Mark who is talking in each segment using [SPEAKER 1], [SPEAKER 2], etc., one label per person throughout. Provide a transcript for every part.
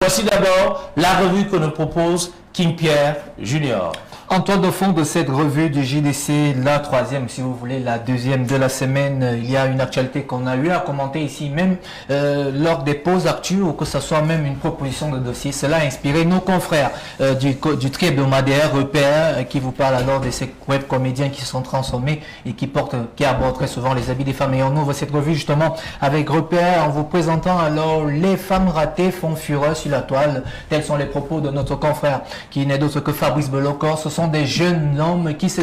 [SPEAKER 1] Voici d'abord la revue que nous propose King Pierre Junior.
[SPEAKER 2] En toile de fond de cette revue du JDC, la troisième, si vous voulez, la deuxième de la semaine, il y a une actualité qu'on a eu à commenter ici, même lors des pauses actuelles, ou que ce soit même une proposition de dossier. Cela a inspiré nos confrères du tri hebdomadaire Repère, qui vous parle alors de ces web comédiens qui sont transformés et qui abordent très souvent les habits des femmes. Et on ouvre cette revue justement avec Repère en vous présentant alors les femmes ratées font fureur sur la toile. Tels sont les propos de notre confrère, qui n'est d'autre que Fabrice Belocor. Ce sont des jeunes hommes qui se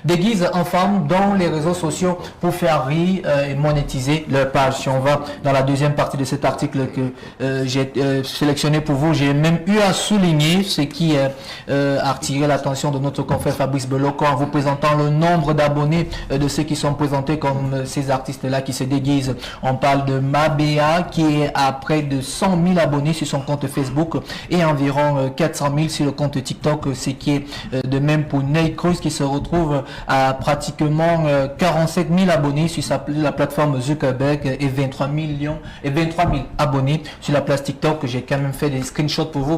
[SPEAKER 2] déguisent en femmes dans les réseaux sociaux pour faire rire et monétiser leur page. Si on va dans la deuxième partie de cet article que j'ai sélectionné pour vous, j'ai même eu à souligner ce qui a attiré l'attention de notre confrère Fabrice Belocor en vous présentant le nombre d'abonnés de ceux qui sont présentés comme ces artistes-là qui se déguisent. On parle de Mabea qui est à près de 100 000 abonnés sur son compte Facebook et environ 400 000 sur le compte TikTok, ce qui est de même pour Ney Cruz qui se retrouve à pratiquement 47 000 abonnés sur la plateforme Zuckerberg et 23 000 abonnés sur la place TikTok. J'ai quand même fait des screenshots pour vous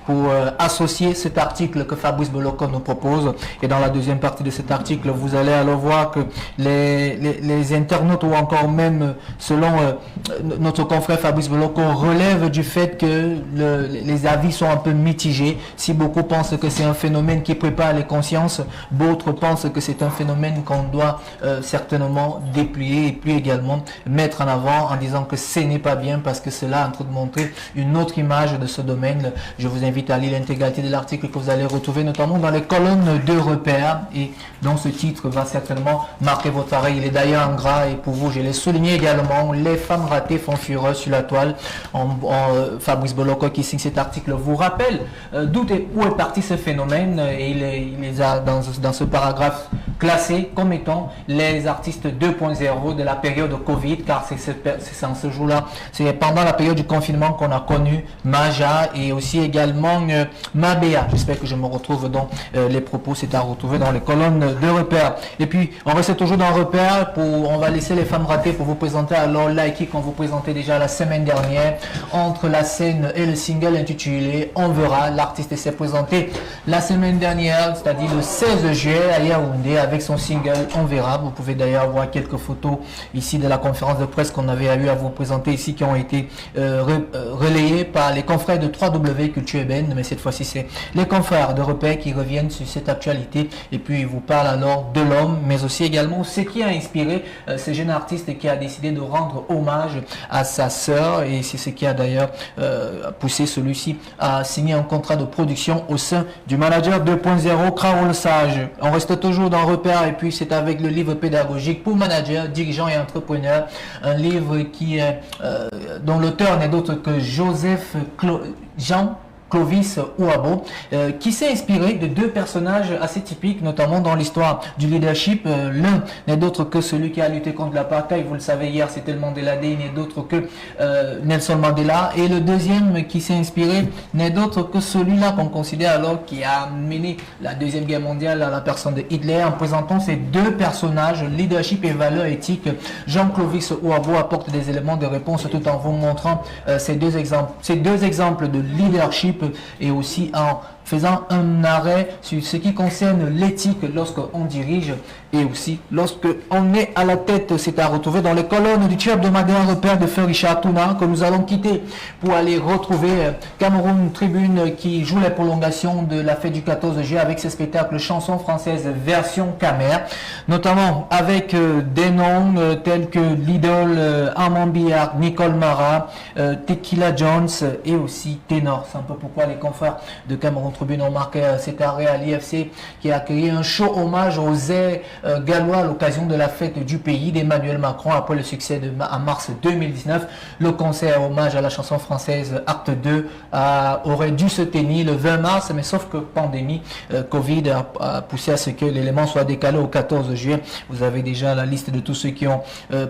[SPEAKER 2] pour associer cet article que Fabrice Belocor nous propose. Et dans la deuxième partie de cet article, vous allez alors voir que les internautes ou encore même selon notre confrère Fabrice Belocor relève du fait que les avis sont un peu mitigés. Si beaucoup pensent que c'est un phénomène qui prépare les consciences, d'autres pensent que c'est un phénomène qu'on doit certainement déplier et puis également mettre en avant en disant que ce n'est pas bien parce que cela est en train de montrer une autre image de ce domaine. Je vous invite à lire l'intégralité de l'article que vous allez retrouver notamment dans les colonnes de Repère et dont ce titre va certainement marquer votre oreille. Il est d'ailleurs en gras et pour vous, je l'ai souligné également, les femmes ratées font fureur sur la toile. Fabrice Belocor qui signe cet article vous rappelle où est parti ce phénomène et il les a dans ce paragraphe classés comme étant les artistes 2.0 de la période de Covid, car c'est en ce jour-là, c'est pendant la période du confinement qu'on a connu Maja et aussi également Mabea. J'espère que je me retrouve dans les propos, c'est à retrouver dans les colonnes de Repère. Et puis on reste toujours dans Repère, on va laisser les femmes ratées pour vous présenter alors Laiki qu'on vous présentait déjà la semaine dernière. Entre la scène et le single intitulé On verra, l'artiste s'est présenté la semaine dernière, c'est-à-dire le 16 juillet à Yaoundé avec son single On verra. Vous pouvez d'ailleurs voir quelques photos ici de la conférence de presse qu'on avait eu à vous présenter ici qui ont été relayées par les confrères de 3W Culture Urbaine, mais cette fois-ci c'est les confrères de Repère qui reviennent sur cette actualité et puis ils vous parlent alors de l'homme mais aussi également ce qui a inspiré ce jeune artiste qui a décidé de rendre hommage à sa sœur et c'est ce qui a d'ailleurs poussé celui-ci à signer un contrat de production au sein du manager 2.0 Kraoul Sage. On reste toujours dans Repère et puis c'est avec le livre pédagogique pour managers, dirigeants et entrepreneurs, un livre qui est dont l'auteur n'est d'autre que Jean Clovis Ouabo, qui s'est inspiré de deux personnages assez typiques, notamment dans l'histoire du leadership. L'un n'est d'autre que celui qui a lutté contre l'apartheid, vous le savez, hier c'était le Mandela Day, n'est d'autre que Nelson Mandela. Et le deuxième qui s'est inspiré n'est d'autre que celui-là qu'on considère alors qui a mené la Deuxième Guerre mondiale à la personne de Hitler. En présentant ces deux personnages, leadership et valeurs éthiques, Jean Clovis Ouabo apporte des éléments de réponse tout en vous montrant ces deux exemples de leadership et aussi en faisant un arrêt sur ce qui concerne l'éthique lorsqu'on dirige et aussi lorsqu'on est à la tête. C'est à retrouver dans les colonnes du tiers hebdomadaire Repère de Feu Richard Touna que nous allons quitter pour aller retrouver Cameroun Tribune qui joue les prolongations de la fête du 14 juillet avec ses spectacles chansons françaises version Camer, notamment avec des noms tels que l'idole Armand Billard, Nicole Mara, Tequila Jones et aussi Ténor. C'est un peu pourquoi les confrères de Cameroun Tribune ont marqué cet arrêt à l'IFC qui a accueilli un show hommage aux airs gallois à l'occasion de la fête du pays d'Emmanuel Macron après le succès en mars 2019. Le concert hommage à la chanson française Acte 2 aurait dû se tenir le 20 mars, mais sauf que pandémie, Covid a poussé à ce que l'élément soit décalé au 14 juillet. Vous avez déjà la liste de tous ceux qui ont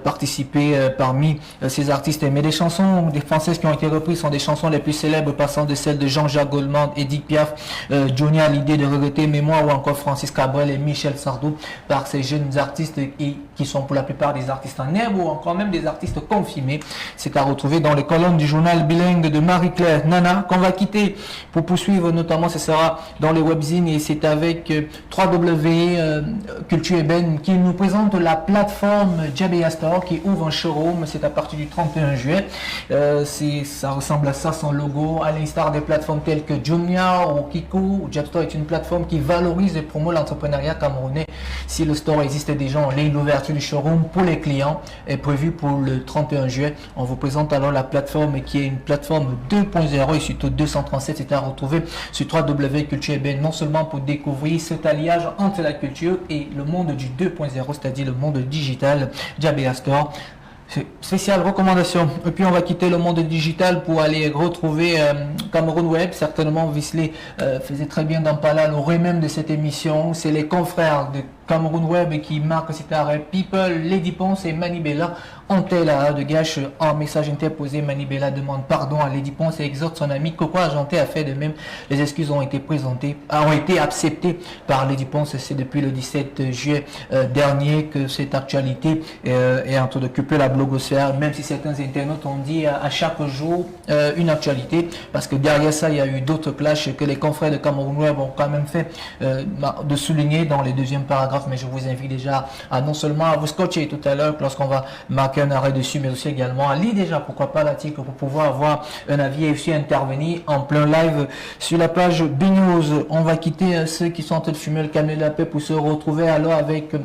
[SPEAKER 2] participé parmi ces artistes. Mais des chansons des françaises qui ont été reprises sont des chansons les plus célèbres passant de celles de Jean-Jacques Goldman, Edith Piaf Johnny Hallyday de Regretter Mémoire ou encore Francis Cabrel et Michel Sardou, par ces jeunes artistes qui sont pour la plupart des artistes en herbe ou encore même des artistes confirmés. C'est à retrouver dans les colonnes du journal bilingue de Marie-Claire Nana qu'on va quitter pour poursuivre, notamment ce sera dans les webzines et c'est avec 3W Culture Eben qui nous présente la plateforme Jabea Store qui ouvre un showroom, c'est à partir du 31 juillet. Ça ressemble à ça son logo, à l'instar des plateformes telles que Jumia ou Kiko. Jabstore est une plateforme qui valorise et promeut l'entrepreneuriat camerounais. Si le store existe déjà en ligne, l'ouverture du showroom pour les clients est prévue pour le 31 juillet. On vous présente alors la plateforme qui est une plateforme 2.0 et surtout 237, c'est à retrouver sur www.culture eben, non seulement pour découvrir cet alliage entre la culture et le monde du 2.0, c'est-à-dire le monde digital. Jabea Store, spéciale recommandation. Et puis on va quitter le monde digital pour aller retrouver Cameroun Web. Certainement Visley faisait très bien d'en parler à l'oreille même de cette émission. C'est les confrères de Cameroun Web qui marquent cet arrêt. People, Lady Ponce et Manibella ont tel à de gâche en message interposé. Manibella demande pardon à Lady Ponce et exhorte son ami Coco Argenté à faire de même. Les excuses ont été acceptées par Lady Ponce. C'est depuis le 17 juillet dernier que cette actualité est en train d'occuper la blogosphère, même si certains internautes ont dit à chaque jour une actualité, parce que derrière ça il y a eu d'autres clashs que les confrères de Cameroun Web ont quand même fait de souligner dans les deuxièmes paragraphes. Mais je vous invite déjà à non seulement à vous scotcher tout à l'heure lorsqu'on va marquer un arrêt dessus, mais aussi également à lire déjà pourquoi pas l'article pour pouvoir avoir un avis et aussi intervenir en plein live sur la page BNews. On va quitter ceux qui sont en train de fumer le camion de la paix pour se retrouver alors avec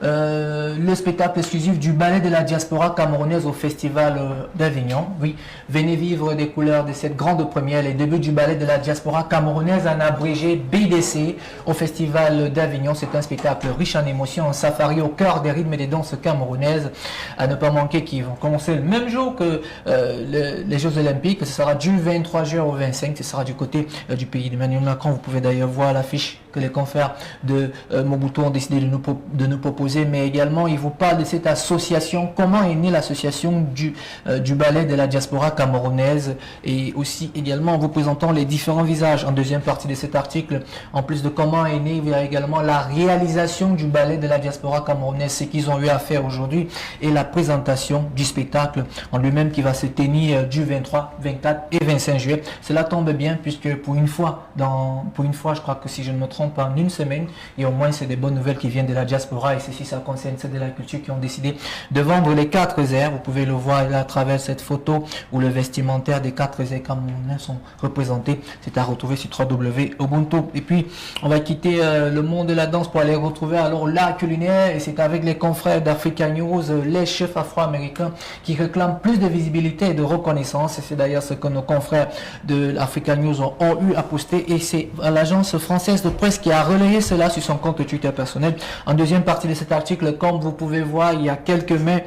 [SPEAKER 2] le spectacle exclusif du ballet de la diaspora camerounaise au festival d'Avignon. Oui, venez vivre des couleurs de cette grande première, les débuts du ballet de la diaspora camerounaise en abrégé BDC au festival d'Avignon. C'est un spectacle riche en émotions, en safari au cœur des rythmes et des danses camerounaises à ne pas manquer, qui vont commencer le même jour que les Jeux Olympiques. Ce sera du 23 juin au 25, ce sera du côté du pays d'Emmanuel Macron. Vous pouvez d'ailleurs voir l'affiche que les confrères de Mobutu ont décidé de nous proposer, mais également il vous parle de cette association, comment est née l'association du ballet de la diaspora camerounaise, et aussi également en vous présentant les différents visages. En deuxième partie de cet article, en plus de comment est née, il y a également la réalisation du ballet de la diaspora camerounaise, ce qu'ils ont eu à faire aujourd'hui, et la présentation du spectacle en lui-même qui va se tenir du 23, 24 et 25 juillet. Cela tombe bien puisque pour une fois, je crois que si je ne me trompe, en une semaine, et au moins c'est des bonnes nouvelles qui viennent de la diaspora, et ceci ça concerne ceux de la culture qui ont décidé de vendre les 4 airs. Vous pouvez le voir là à travers cette photo où le vestimentaire des 4 airs camerounais sont représentés. C'est à retrouver sur www.ubuntu. Et puis on va quitter le monde de la danse pour aller retrouver alors l'art culinaire, et c'est avec les confrères d'Africa News, les chefs afro-américains qui réclament plus de visibilité et de reconnaissance, et c'est d'ailleurs ce que nos confrères de Africa News ont eu à poster, et c'est l'agence française de presse qui a relayé cela sur son compte Twitter personnel. En deuxième partie de cet article, comme vous pouvez voir, il y a quelques mets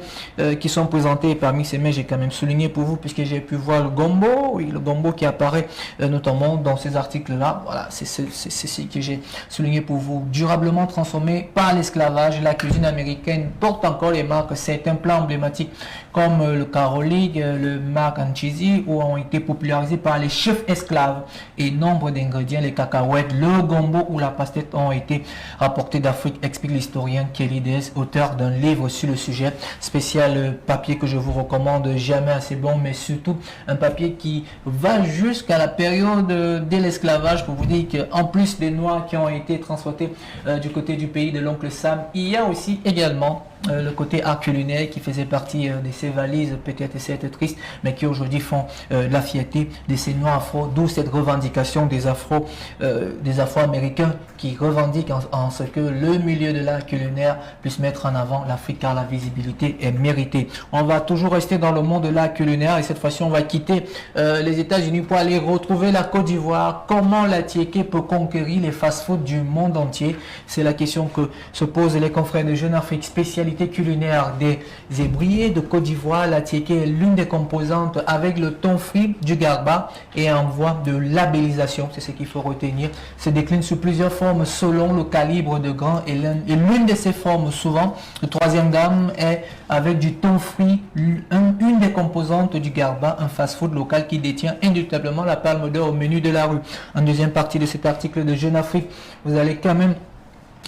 [SPEAKER 2] qui sont présentés, et parmi ces mets j'ai quand même souligné pour vous, puisque j'ai pu voir le gombo, oui, le gombo qui apparaît notamment dans ces articles là. Voilà, c'est ce que j'ai souligné pour vous. Durablement transformé par l'esclavage, la cuisine américaine porte encore les marques. Certains plats emblématiques comme le Carolig, le mac and cheesy, ou ont été popularisés par les chefs esclaves, et nombre d'ingrédients, les cacahuètes, le gombo ou la pastèque ont été rapportés d'Afrique, explique l'historien Kelly Des, auteur d'un livre sur le sujet. Spécial papier que je vous recommande, jamais assez bon, mais surtout un papier qui va jusqu'à la période de l'esclavage, pour vous dire qu'en plus des noirs qui ont été transportés du côté du pays de l'oncle Sam, il y a aussi également le côté art culinaire qui faisait partie de ces valises, peut-être certes tristes, mais qui aujourd'hui font la fierté de ces noirs afro, d'où cette revendication des afro-américains qui revendiquent en ce que le milieu de l'art culinaire puisse mettre en avant l'Afrique, car la visibilité est méritée. On va toujours rester dans le monde de l'art culinaire, et cette fois-ci on va quitter les États-Unis pour aller retrouver la Côte d'Ivoire. Comment la Tiéké peut conquérir les fast-foods du monde entier? C'est la question que se posent les confrères de Jeune Afrique spécialisés spécialité culinaire des Ébriers de Côte d'Ivoire. La tiéké est l'une des composantes avec le thon frit du garba et en voie de labellisation, c'est ce qu'il faut retenir. Se décline sous plusieurs formes selon le calibre de grain et l'une de ces formes, souvent de troisième gamme, est avec du thon frit, une des composantes du garba, un fast-food local qui détient indubitablement la palme d'or au menu de la rue. En deuxième partie de cet article de Jeune Afrique, vous allez quand même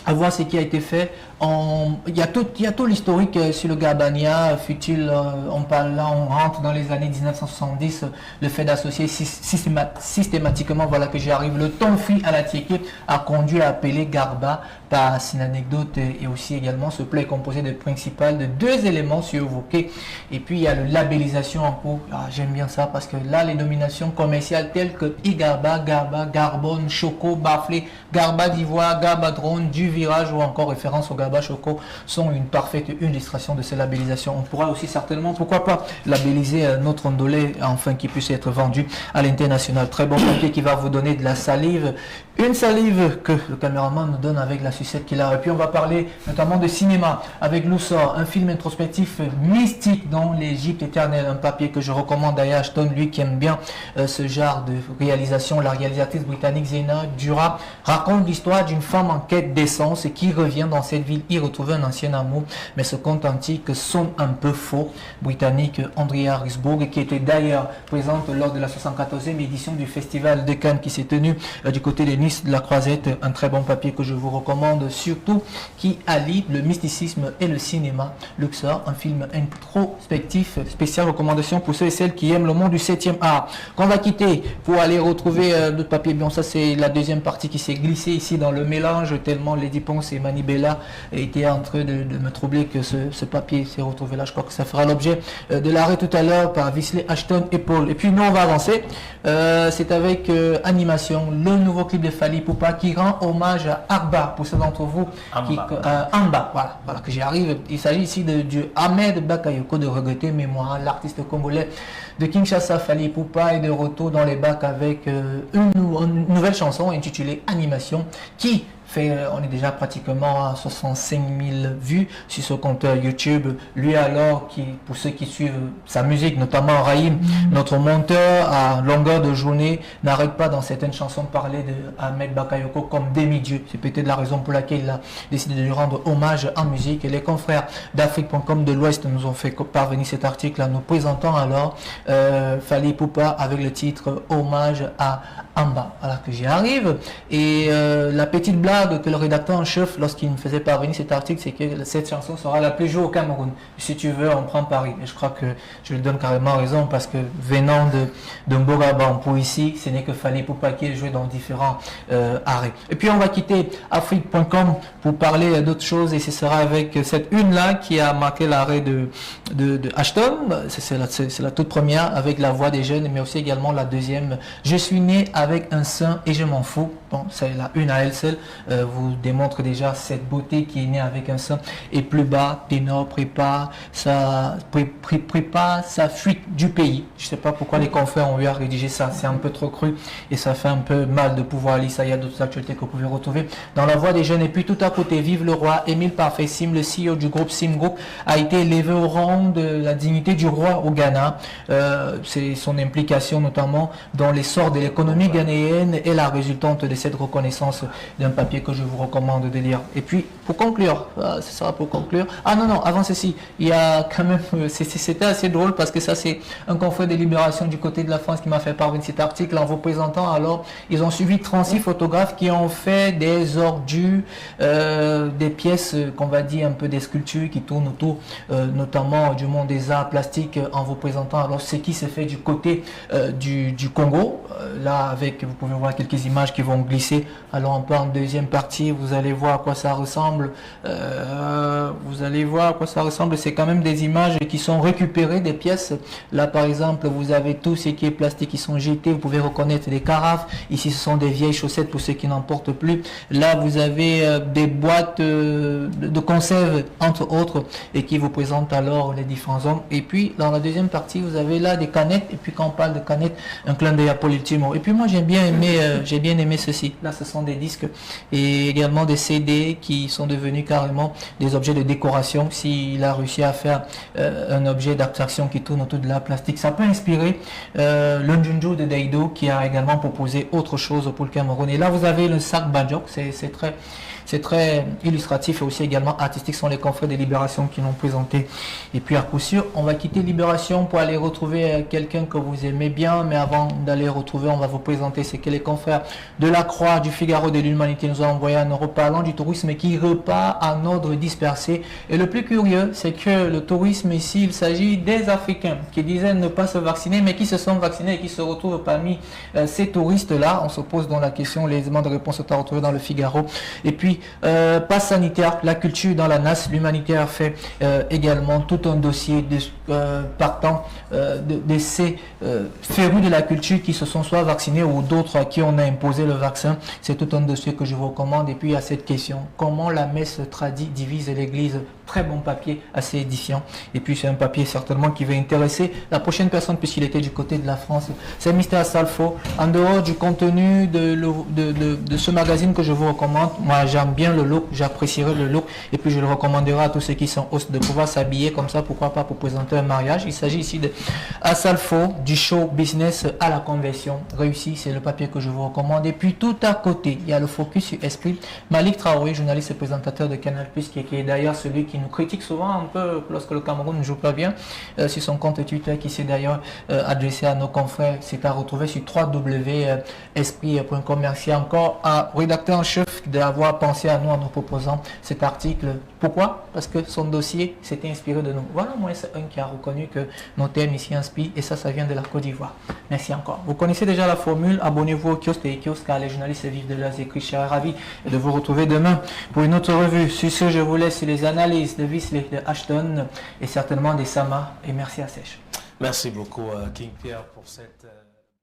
[SPEAKER 2] à voir ce qui a été fait. Il y a tout l'historique sur le Garbania, fut-il, on parle là, on rentre dans les années 1970, le fait d'associer systématiquement, voilà que j'y arrive, le thon frit à la tiéké a conduit à appeler Garba par une anecdote, et aussi également ce plat est composé de principal de 2 éléments survoqués. Et puis il y a la labellisation en cours. J'aime bien ça parce que là les nominations commerciales telles que Igarba, Garba, Garbonne, Choco, Baflé, Garba d'Ivoire, Garba Drone, du Virage ou encore référence au Garba Choco sont une parfaite illustration de ces labellisations. On pourra aussi certainement, pourquoi pas, labelliser notre ondolé afin qu'il puisse être vendu à l'international. Très bon papier qui va vous donner de la salive. Une salive que le caméraman nous donne avec la sucette qu'il a. Et puis on va parler notamment de cinéma avec Loussor, un film introspectif mystique dans l'Égypte éternelle. Un papier que je recommande à Ashton, lui qui aime bien ce genre de réalisation. La réalisatrice britannique Zena Dura raconte l'histoire d'une femme en quête d'essence et qui revient dans cette ville y retrouver un ancien amour. Mais ce conte antique sonne un peu faux. Britannique Andrea Risbourg, qui était d'ailleurs présente lors de la 74e édition du Festival de Cannes qui s'est tenu du côté de de la Croisette, un très bon papier que je vous recommande, surtout qui allie le mysticisme et le cinéma. Luxor, un film introspectif, spéciale recommandation pour ceux et celles qui aiment le monde du 7e art. Qu'on va quitter pour aller retrouver d'autres papiers. Bon, ça c'est la deuxième partie qui s'est glissée ici dans le mélange, tellement Lady Ponce et Manibella étaient en train de me troubler que ce papier s'est retrouvé là. Je crois que ça fera l'objet de l'arrêt tout à l'heure par Visley, Ashton et Paul. Et puis nous on va avancer. C'est avec Animation, le nouveau clip de Fally Ipupa qui rend hommage à Arba, pour ceux d'entre vous qui Amba, voilà que j'y arrive. Il s'agit ici du Ahmed Bakayoko de regretter mémoire, l'artiste congolais de Kinshasa. Fally Ipupa est de retour dans les bacs avec une nouvelle chanson intitulée Animation qui on est déjà pratiquement à 65 000 vues sur ce compteur YouTube. Lui alors, pour ceux qui suivent sa musique, notamment Raïm, notre monteur à longueur de journée, n'arrête pas dans certaines chansons de parler de Ahmed Bakayoko comme demi-dieu. C'est peut-être la raison pour laquelle il a décidé de lui rendre hommage en musique. Et les confrères d'Afrique.com de l'Ouest nous ont fait parvenir cet article en nous présentant alors Fally Ipupa avec le titre Hommage à Amba. Voilà que j'y arrive. Et la petite blague que le rédacteur en chef, lorsqu'il me faisait parvenir cet article, c'est que cette chanson sera la plus jouée au Cameroun. Si tu veux, on prend Paris. Et je crois que je lui donne carrément raison parce que venant de Mbogaba pour ici, ce n'est que Fally Ipupa qui est joué dans différents arrêts. Et puis on va quitter Afrique.com pour parler d'autres choses et ce sera avec cette une-là qui a marqué l'arrêt de Ashton. C'est la toute première avec la voix des jeunes, mais aussi également la deuxième. Je suis né avec un sein et je m'en fous. Bon, c'est la une à elle seule. Vous démontre déjà cette beauté qui est née avec un sein. Et plus bas, ténor prépare sa fuite du pays. Je ne sais pas pourquoi les confrères ont eu à rédiger ça. C'est un peu trop cru et ça fait un peu mal de pouvoir lire ça. Il y a d'autres actualités que vous pouvez retrouver dans la voix des jeunes. Et puis tout à côté, vive le roi. Émile Parfait Sim, le CEO du groupe Sim Group, a été élevé au rang de la dignité du roi au Ghana. C'est son implication notamment dans l'essor de l'économie ghanéenne et la résultante de cette reconnaissance d'un papier que je vous recommande de lire. Et puis, pour conclure, ce sera pour conclure. Ah non, avant ceci, il y a quand même, c'était assez drôle parce que ça, c'est un confrère de Libération du côté de la France qui m'a fait parvenir cet article en vous présentant. Alors, ils ont suivi 36 photographes qui ont fait des ordures, des pièces qu'on va dire un peu des sculptures qui tournent autour, notamment du monde des arts plastiques, en vous présentant alors ce qui se fait du côté du Congo. Là, avec, vous pouvez voir quelques images qui vont glisser. Alors, on peut en deuxième partie, vous allez voir à quoi ça ressemble. C'est quand même des images qui sont récupérées des pièces. Là par exemple, vous avez tout ce qui est plastique qui sont jetés. Vous pouvez reconnaître des carafes. Ici ce sont des vieilles chaussettes pour ceux qui n'en portent plus. Là vous avez des boîtes de conserve entre autres et qui vous présentent alors les différents hommes. Et puis dans la deuxième partie vous avez là des canettes. Et puis quand on parle de canettes, un clin d'œil à Paul Ultimo. Et puis moi j'ai bien aimé ceci. Là ce sont des disques et également des CD qui sont sont devenus carrément des objets de décoration s'il a réussi à faire un objet d'abstraction qui tourne autour de la plastique. Ça peut inspirer le Njunju de Daido qui a également proposé autre chose pour le Cameroun. Et là, vous avez le sac Bajok, c'est très illustratif et aussi également artistique. Ce sont les confrères de Libération qui l'ont présenté. Et puis à coup sûr, on va quitter Libération pour aller retrouver quelqu'un que vous aimez bien. Mais avant d'aller retrouver, on va vous présenter ce que les confrères de la Croix, du Figaro, de l'Humanité nous ont envoyé en nous reparlant du tourisme qui repart en ordre dispersé. Et le plus curieux, c'est que le tourisme ici, il s'agit des Africains qui disaient ne pas se vacciner, mais qui se sont vaccinés et qui se retrouvent parmi ces touristes-là. On se pose donc la question, les éléments de réponse sont à retrouver dans le Figaro. Et puis, passe sanitaire, la culture dans la NAS, l'humanitaire fait également tout un dossier partant de ces férus de la culture qui se sont soit vaccinés ou d'autres à qui on a imposé le vaccin. C'est tout un dossier que je vous recommande. Et puis à cette question, comment la messe tradie divise l'église? Très bon papier, assez édifiant. Et puis c'est un papier certainement qui va intéresser la prochaine personne puisqu'il était du côté de la France. C'est Mr Salfo. En dehors du contenu de ce magazine que je vous recommande, moi j'aime bien le look, j'apprécierai le look et puis je le recommanderai à tous ceux qui sont hosts de pouvoir s'habiller comme ça, pourquoi pas pour présenter un mariage. Il s'agit ici de Asalfo, du show business à la conversion réussie, c'est le papier que je vous recommande. Et puis tout à côté, il y a le focus sur Esprit. Malik Traoré, journaliste et présentateur de Canal+, qui est d'ailleurs celui qui nous critique souvent un peu lorsque le Cameroun ne joue pas bien, sur son compte Twitter, qui s'est d'ailleurs adressé à nos confrères. C'est à retrouver sur www.esprit.com. Merci encore à rédacteur en chef d'avoir pensé à nous en nous proposant cet article. Pourquoi? Parce que son dossier s'était inspiré de nous. Voilà, moi c'est un qui a reconnu que nos thèmes ici inspirent et ça vient de la Côte d'Ivoire. Merci encore. Vous connaissez déjà la formule, abonnez-vous au kiosque et kiosques car les journalistes vivent de leurs écrits. Je serai ravi de vous retrouver demain pour une autre revue. Sur ce, je vous laisse les analyses de Wisley, de Ashton et certainement des Sama. Et merci à Sèche.
[SPEAKER 1] Merci beaucoup, King Pierre, pour cette...